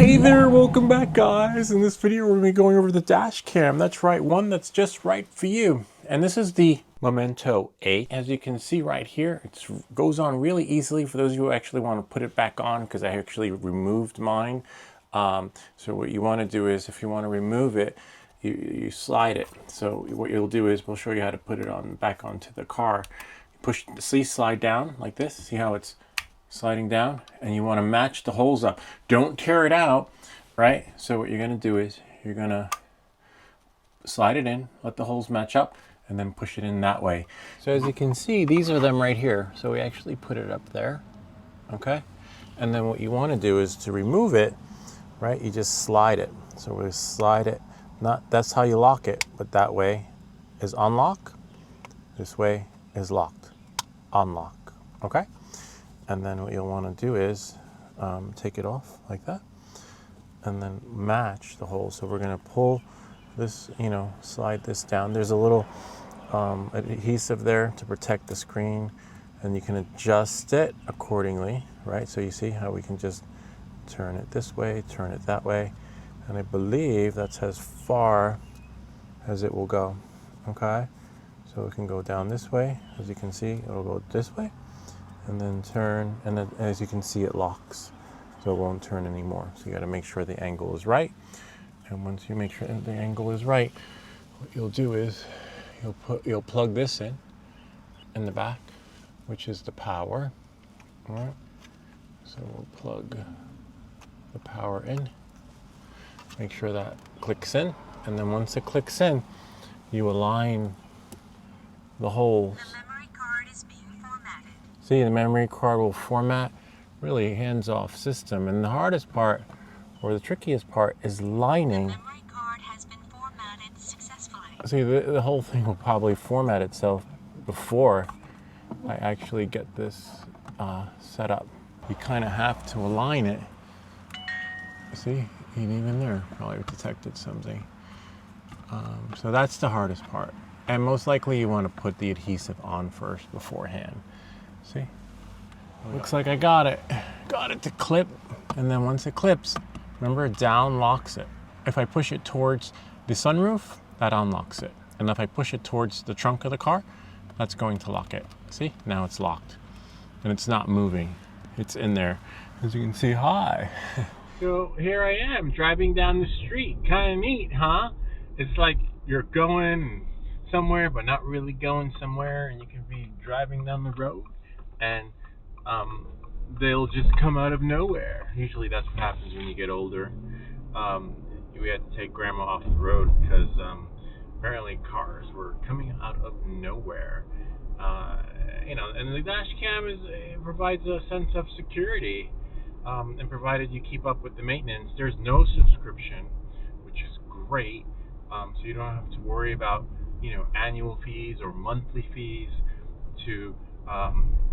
Hey there, welcome back guys. In this video we're going to be going over the dash cam. That's right, one that's just right for you. And this is the Momento 8. As you can see right here, it goes on really easily for those of you who actually want to put it back on, because I actually removed mine. So what you want to do is, if you want to remove it, you slide it. So what you'll do is, we'll show you how to put it on back onto the car. You push the slide down like this. See how it's sliding down, and you want to match the holes up. Don't tear it out, right? So what you're going to do is you're going to slide it in, let the holes match up, and then push it in that way. So as you can see, these are them right here. So we actually put it up there, okay? And then what you want to do is to remove it, right? You just slide it. So we slide it. That's how you lock it, but that way is unlock. This way is locked. Unlock, okay? And then what you'll want to do is take it off like that, and then match the hole. So we're going to pull this, slide this down. There's a little adhesive there to protect the screen, and you can adjust it accordingly, right? So you see how we can just turn it this way, turn it that way, and I believe that's as far as it will go, okay? So it can go down this way. As you can see, it'll go this way, and then turn, and then as you can see, it locks, so it won't turn anymore. So you got to make sure the angle is right, and once you make sure the angle is right, what you'll do is you'll plug this in the back, which is the power. All right, so we'll plug the power in, make sure that clicks in, and then once it clicks in, you align the holes. See, the memory card will format. Really hands-off system. And the hardest part, or the trickiest part, is lining. The memory card has been formatted successfully. See, the whole thing will probably format itself before I actually get this set up. You kind of have to align it. See, even there, probably detected something. So that's the hardest part. And most likely you want to put the adhesive on first beforehand. See? Looks like I got it. Got it to clip, and then once it clips, remember, it down locks it. If I push it towards the sunroof, that unlocks it. And if I push it towards the trunk of the car, that's going to lock it. See? Now it's locked. And it's not moving. It's in there. As you can see, hi. So here I am, driving down the street. Kind of neat, huh? It's like you're going somewhere, but not really going somewhere, and you can be driving down the road, and they'll just come out of nowhere. Usually that's what happens when you get older. We had to take grandma off the road because apparently cars were coming out of nowhere. And the dash cam provides a sense of security, and provided you keep up with the maintenance, there's no subscription, which is great. So you don't have to worry about annual fees or monthly fees to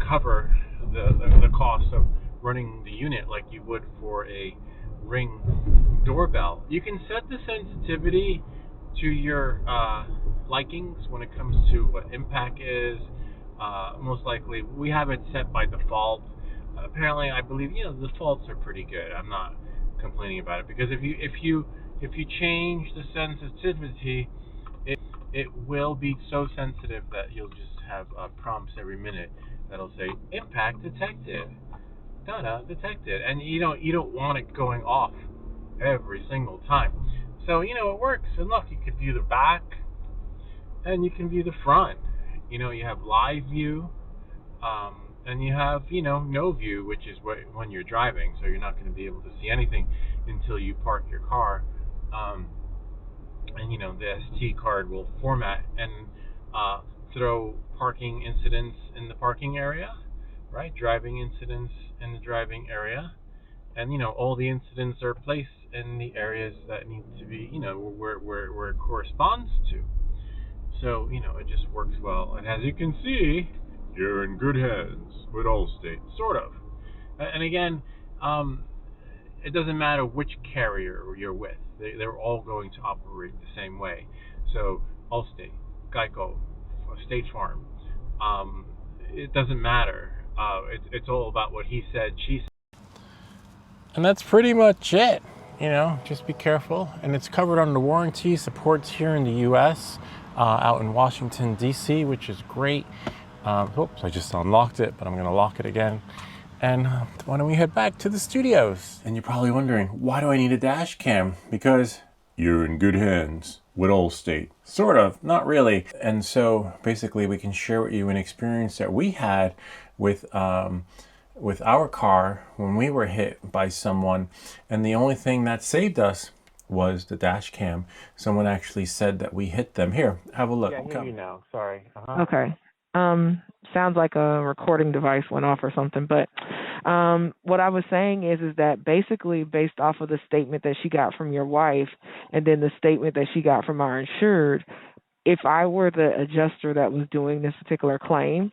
cover the cost of running the unit like you would for a Ring doorbell. You can set the sensitivity to your likings when it comes to what impact is. Most likely, we have it set by default. Apparently, I believe the defaults are pretty good. I'm not complaining about it, because if you change the sensitivity, it will be so sensitive that you'll just have prompts every minute that'll say impact detected, detected, and you don't want it going off every single time. So it works. And look, you can view the back, and you can view the front. You have live view, and you have no view, which is when you're driving. So you're not going to be able to see anything until you park your car. And the SD card will format and throw parking incidents in the parking area, right? Driving incidents in the driving area, and all the incidents are placed in the areas that need to be, where it corresponds to. So it just works well. And as you can see, you're in good hands with Allstate, sort of. And again, it doesn't matter which carrier you're with. They're all going to operate the same way. So Allstate, Geico, State Farm, it doesn't matter. It's all about what he said, she said. And that's pretty much it. you know, just be careful. And it's covered under warranty, supports here in the US, out in Washington, DC, which is great. Oops, I just unlocked it, but I'm gonna lock it again. And why don't we head back to the studios? And you're probably wondering, why do I need a dash cam? Because you're in good hands with Allstate. Sort of, not really. And so basically we can share with you an experience that we had with our car when we were hit by someone. And the only thing that saved us was the dash cam. Someone actually said that we hit them. Here, have a look. Yeah, I hear you now. Sorry. Okay. Sounds like a recording device went off or something. But what I was saying is that basically based off of the statement that she got from your wife and then the statement that she got from our insured, if I were the adjuster that was doing this particular claim,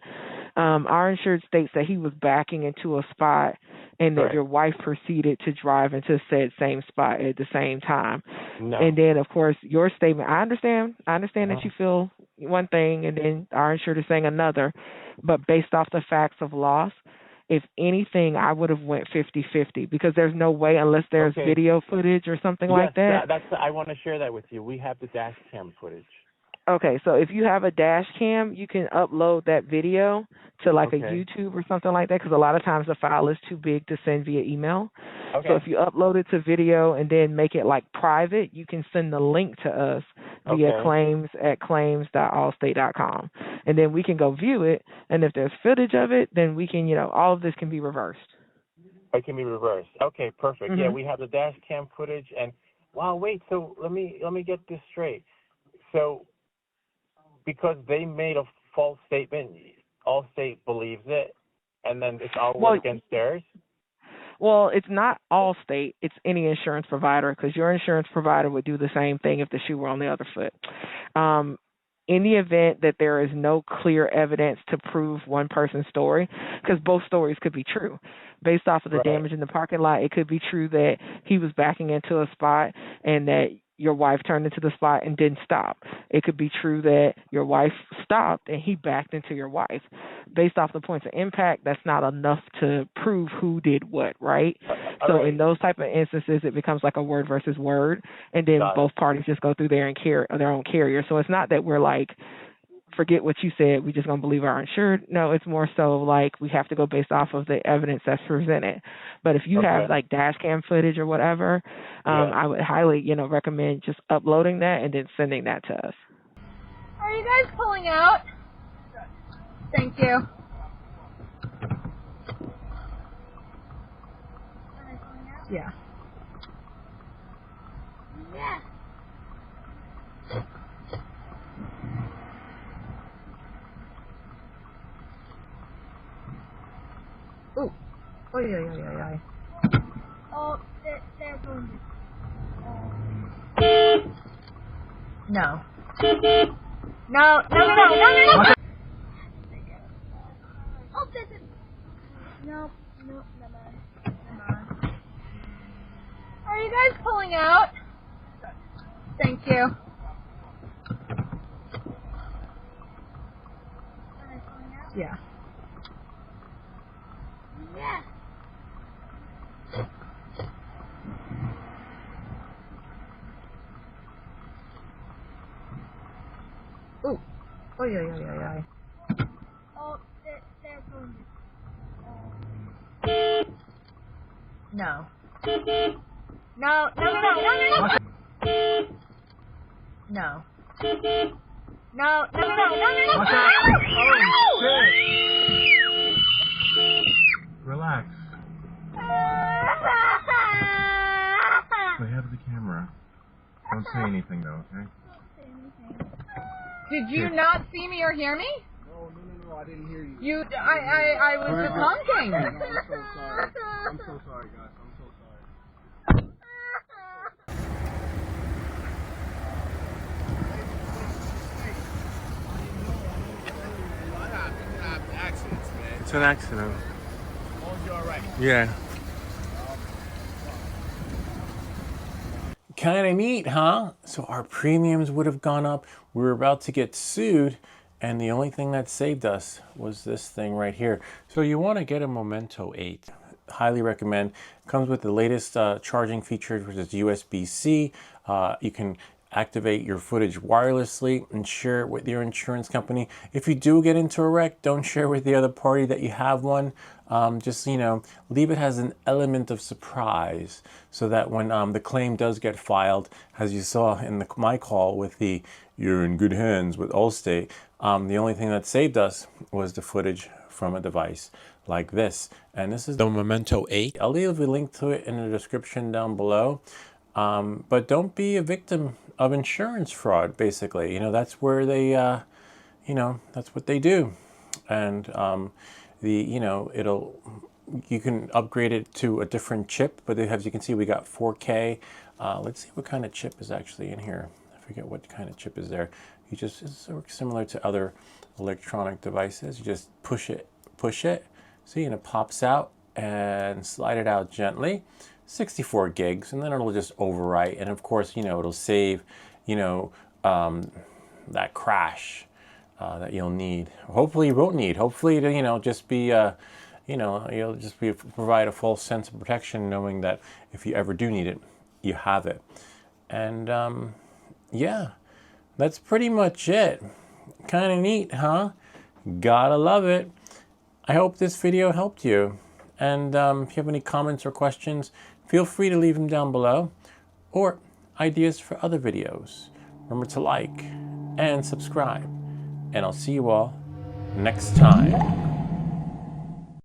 our insured states that he was backing into a spot and that your wife proceeded to drive into said same spot at the same time. No. And then, of course, your statement, I understand that you feel one thing and then our insured is saying another, but based off the facts of loss, if anything, I would have went 50-50 because there's no way unless there's video footage or something like that. I want to share that with you. We have the dash cam footage. Okay, so if you have a dash cam, you can upload that video to like a YouTube or something like that because a lot of times the file is too big to send via email. Okay. So if you upload it to video and then make it like private, you can send the link to us via claims@claims.allstate.com. And then we can go view it. And if there's footage of it, then we can, all of this can be reversed. It can be reversed. Okay, perfect. Mm-hmm. Yeah, we have the dash cam footage. And, wow, wait, so let me get this straight. So because they made a false statement, Allstate believes it, and then it's all work against theirs? Well, it's not Allstate. It's any insurance provider because your insurance provider would do the same thing if the shoe were on the other foot. In the event that there is no clear evidence to prove one person's story, because both stories could be true. Based off of the damage in the parking lot, it could be true that he was backing into a spot and that your wife turned into the spot and didn't stop. It could be true that your wife stopped and he backed into your wife. Based off the points of impact, that's not enough to prove who did what, right? So in those type of instances, it becomes like a word versus word, and then both parties just go through their own carrier. So it's not that we're like, forget what you said, we just going to believe our insured. No, it's more so like we have to go based off of the evidence that's presented. But if you have like dash cam footage or whatever, I would highly, recommend just uploading that and then sending that to us. Are you guys pulling out? Thank you. Yeah. Yeah. Ooh. Oh, yeah. Oh, they're wounded. No. No. Oh, this is... No, never mind. Are you guys pulling out? Thank you. Yeah. Yeah. Ooh. Oh, yeah. Oh, they're wounded. No. No. No. Relax. Say hi to the camera. Don't say anything though, okay? Did you not see me or hear me? No, I didn't hear you. I was just honking. I'm so sorry. I'm so sorry, guys. I'm so sorry. It's an accident. As long as you're all right. Yeah. Kind of neat, huh? So our premiums would have gone up. We were about to get sued, and the only thing that saved us was this thing right here. So you want to get a Momento 8. highly recommend. It comes with the latest charging features, which is USB-C. You can activate your footage wirelessly and share it with your insurance company. If you do get into a wreck, don't share with the other party that you have one. Just, you know, leave it as an element of surprise so that when the claim does get filed, as you saw in my call with the "you're in good hands" with Allstate, the only thing that saved us was the footage from a device like this. And this is the Momento 8. I'll leave a link to it in the description down below. But don't be a victim of insurance fraud, basically. You know, that's where they, you know, that's what they do. And you know, you can upgrade it to a different chip, but as you can see, we got 4K. Let's see what kind of chip is actually in here. I forget what kind of chip is there. It's similar to other electronic devices. You just push it, see, and it pops out, and slide it out gently. 64 gigs, and then it'll just overwrite. And of course, you know, it'll save, you know, that crash that you'll need. Hopefully you won't need. Hopefully, you know, just be, you know, you'll just be provide a false sense of protection, knowing that if you ever do need it, you have it. And yeah, that's pretty much it. Kind of neat, huh? Gotta love it. I hope this video helped you. And if you have any comments or questions, feel free to leave them down below, or ideas for other videos. Remember to like and subscribe, and I'll see you all next time.